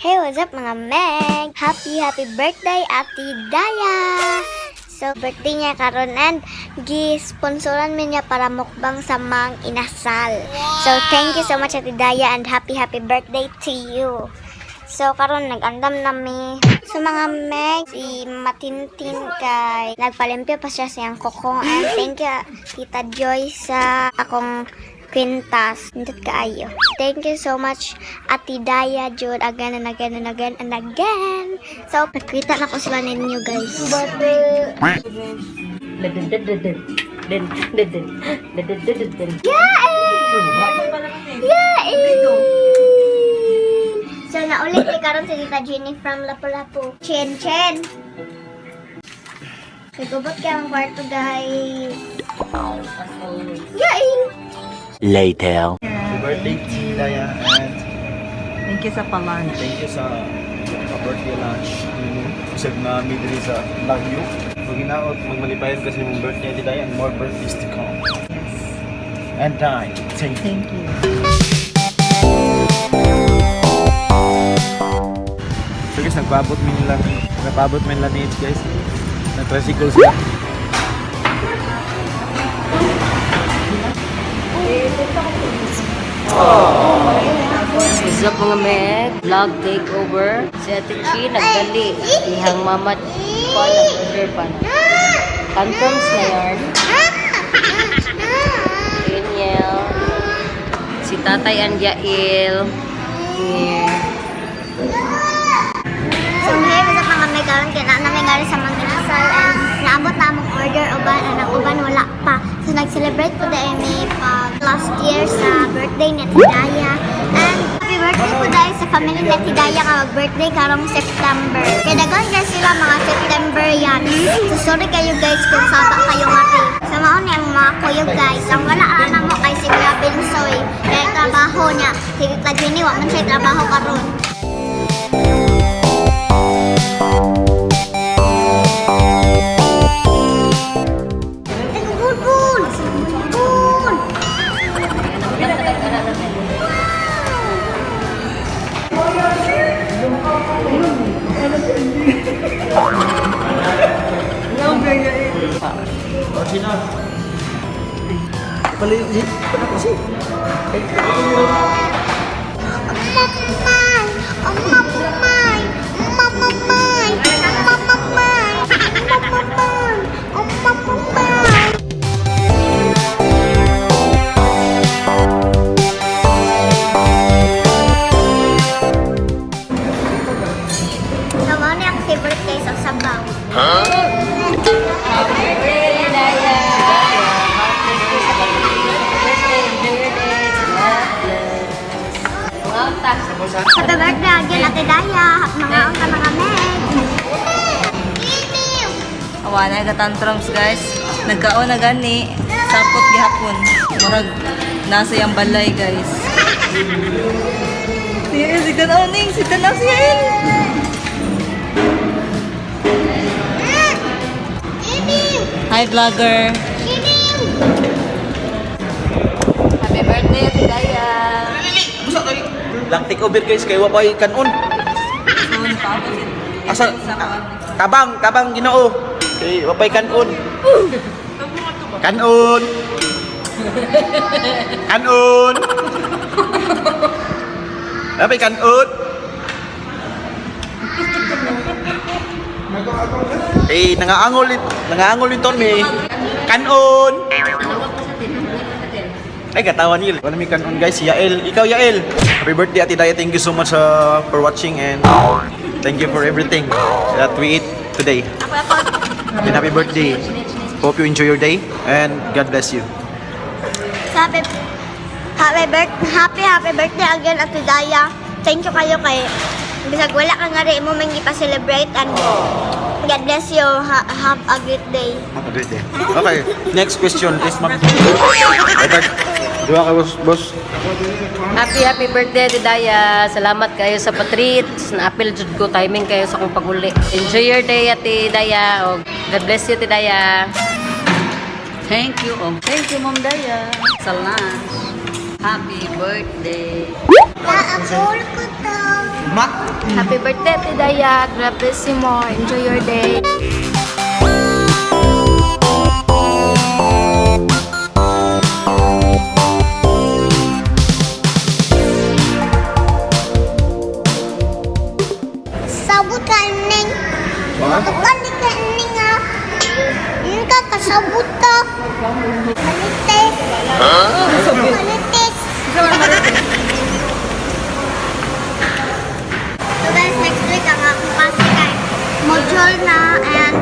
Hey, what's up mga Meg? Happy birthday, Ate Daya! So, birthday niya karon and gi-sponsoran mi niya para mukbang sa Mang Inasal. So, thank you so much Ate Daya and happy birthday to you. So, karon nag-andam nami. So, mga Meg, si Matintin kay nagpalimpyo pa siya siyang kokong. And thank you, Tita Joy, sa akong kwintas. Nindot kaayo. Thank you so much, Ate Daya, Jud, again and again and again and again. So, nakita na ko sila ninyo, guys. So, naulit ni karon si Tita Jenny from Lapu-Lapu. Chen. Nagubot ka ang kwarto, guys. Later. Happy birthday, Daya, and Thank you sa pa-lunch. thank you sa birthday lunch. Usag na midri sa Lagyo. Maginaot, magmalipayan kasi mong birthday ni Daya and more birthdays to come. And time. Thank you. Thank you. So guys, nagpabot mo nila ni guys. Nag-tricycle sila. What's up mga Meg? Vlog takeover. Si Ate Chi nagdali. Ihang mama pa nag-order pa na. Tantrums na yarn. Daniel. Si Tatay Anjail. Yeah. So, hey, what's up mga Meg? Karon kaya namin galing sa Mang Inasal and naabot na among order uban and ang uban wala pa. So, nag-celebrate po dahil may last year sa birthday ni Ate Daya. And happy birthday po dahil sa family ni Ate Daya ka mag-birthday karong September. Kaya dagan guys sila mga September yan. So, sorry kayo guys kung saba kayo mati. Sa maon niya mga kuyo guys. Ang wala na mo kay si Kuya Bensoy. Kaya trabaho niya. Si Tita Jenny, wala man siya trabaho karon. Oh, sino? Palit ako si. So, mo niya ang birthday sa Sabaw. Happy birthday again, Ate Daya. Mga ang mga Meg. Awa na ka tantrums guys. Nagkaon na gani. Sapot gihapon. Murag nasa yung balay guys. Si Tanaw ning. Si Tanaw si Yael. Hi vlogger. Happy birthday Ate Daya. Lang take over guys kay wapay kanon. Soon pa ako Asa tabang Ginoo. Kay wapay kanon. Kanon. Kanon. Wapay kanon. Nangaangol yung ton me. Kanon. Ay, katawan nil. Wala may kanon guys, si Yael. Ikaw Yael. Happy birthday Ate Daya. Thank you so much for watching and thank you for everything that we eat today. And happy birthday. Hope you enjoy your day and God bless you. Happy birthday again, Ate Daya. Thank you kayo kay bisag wala ka nga rin mo man pa-celebrate and God bless you. Have a great day. Have a great day. Okay, next question is Dua ka boss. Happy birthday Ate Daya. Salamat kayo sa patreats. Na-appeal jud ko timing kayo sa kong paguli. Enjoy your day Ate Daya. O, God bless you Ate Daya. Thank you. Thank you Mom Daya. Sa lunch. Happy birthday. Naapol ko to. Ma, Happy birthday, Ate Daya. God bless you more. Enjoy your day. Sabot ka, Neng. Kapalik ka, Neng, ah. Hindi ka kasabot ka. Malites. Malites. So guys, next week ang akong klase kay module na and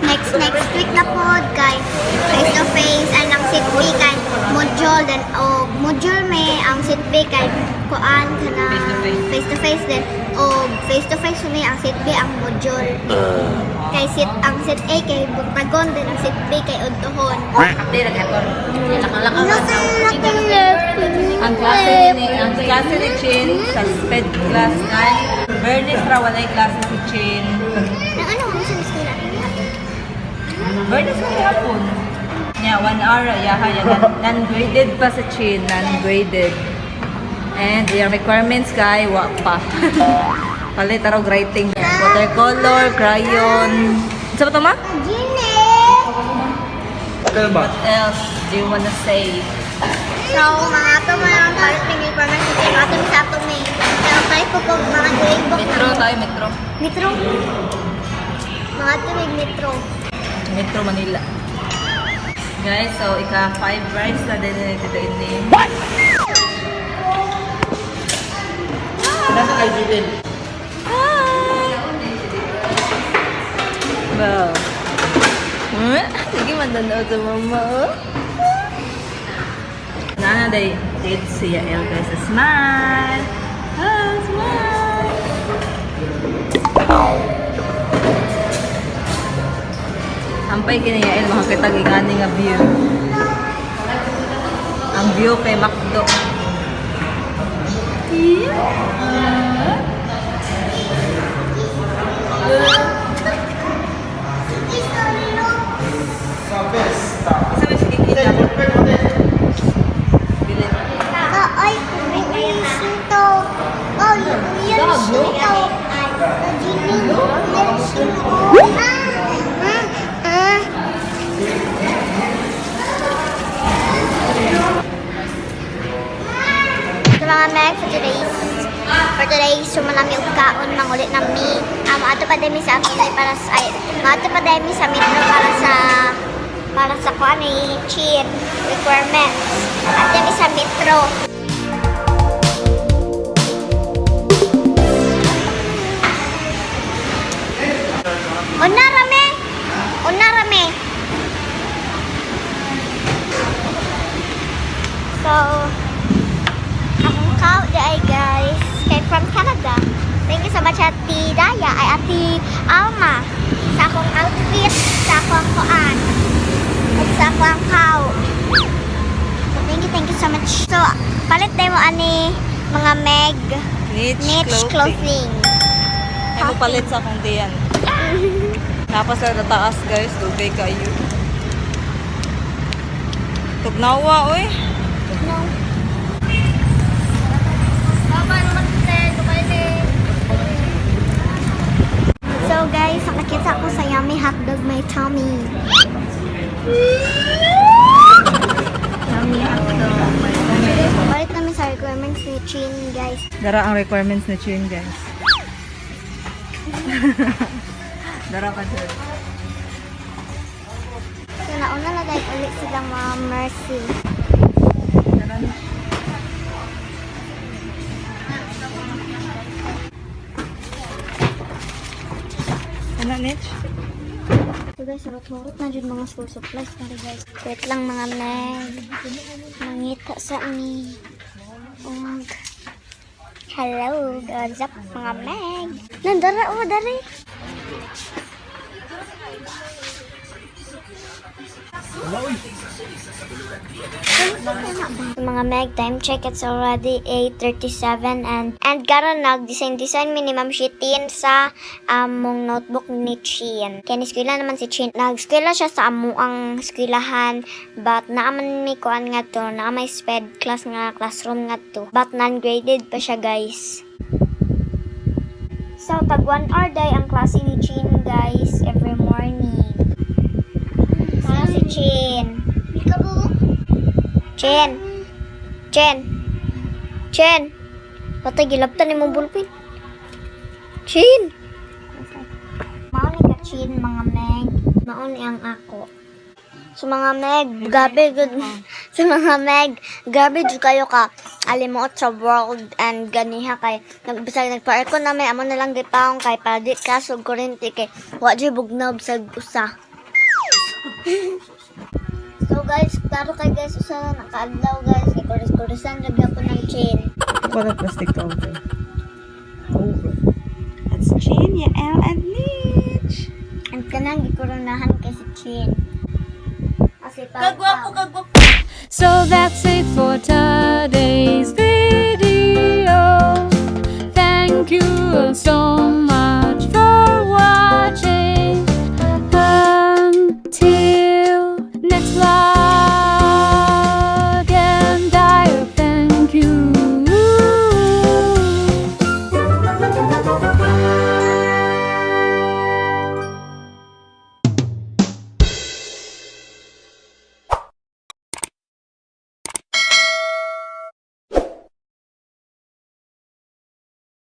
next week na po guys. Face to face and ang sit B kay module then o module may ang sit B kay kuan kana face to face then o face to face may ang sit B ang module. Kay ang sit A kay butagon then ang sit B kay udtohon. Hindi, nag-aton. Lakang-lakang. Ang klase ni Chin sa sped class kay Bernice ra walay klase si Chin. Nang ano mo sa eskwela? Bernice ra hapon. Nya 1 hour yaha ya non-graded pa sa Chin, non-graded. And yung requirements kay wa pa. Palit araw writing. Watercolor, crayon. Sa ba to ma? Gine! Okay ba? What else do you wanna say? So, mga ato mo lang palit ng requirements kasi ato sa ato may pero tayo po kung mga grade book. Metro tayo, Metro. Metro? Mga ato may metro. Metro Manila. Guys, so ika 5 rice na din dito ini. Nasa ID din. Wow. Sige, mandanood sa mama. Nana day date si Yael guys. Smile! Smile! Sampay kini Yael, makakita gingani nga view. Ang view kay Macdo. Isa may sige kita. Bilin. Ay, may sinto. Ay, yan sinto. Naginig. Yan sinto. So mga Meg, for today's sumanami og kaon mangulit na mi. Ato pa demi sa ato para sa ato pa demi sa metro para sa kuan ni Chin requirements. At demi sa metro. Unarame. So, akong kao ay guys, kay from Canada. Thank you so much Ati Daya, ay Ati Alma, sa akong outfit, sa akong kuan, at sa akong kao. So, thank you so much. So, palit tayo mo ani mga Meg niche clothing. Ay mo palit sa akong diyan. Tapos sa taas guys, dugay kayo. Tugnawa oy. No. So guys, nakakita ko sa yummy hotdog may tummy. Yummy hotdog. Balik namin sa requirements ni Chin guys. Dara ang requirements na Chin guys. Dara pa sir. So nauna na dahil ulit silang mga Mercy. Dara na. Ano Nitch? So guys, surot-surot na dyan mga school supplies na rin guys. Wait lang mga Meg. Mangita sa ni. Hello, what's up mga Meg? Nandara o, dari. Mga Meg, time check, it's already 8:37 and karon nag-design mi ni Ma'am Shitin sa among notebook ni Chin. Kaya eskwela naman si Chin. Nag-eskwela siya sa amuang eskwelahan but naaman mi kuan nga to, na may sped class nga classroom nga to. But non-graded pa siya guys. So, tag 1 hour day ang klase ni Chin, guys, every morning. Sana si Chin. Chin. Chin. Chin. Patay, gilaptan ni mong bulpin. Chin. Mauni ka, Chin, mga meg. Mauni ang ako. So mga meg, gabi good. So mga meg, gabi jud kayo ka alimuot sa world and ganiha kay nagbisag nagpa-aircon na may amo na lang gipaong kay palit ka sug kurente kay wa jud bugnaw sa usa. So guys, klaro kay guys usa na nakaadlaw guys, ikuris-kurisan ra gyapon ng Chin. What a plastic to over. Over. That's Chin, Yael, and Mitch. Ang kanang gikurunahan kay si Chin. Kasi kagwapo. So that's it for today's video. Thank you so much.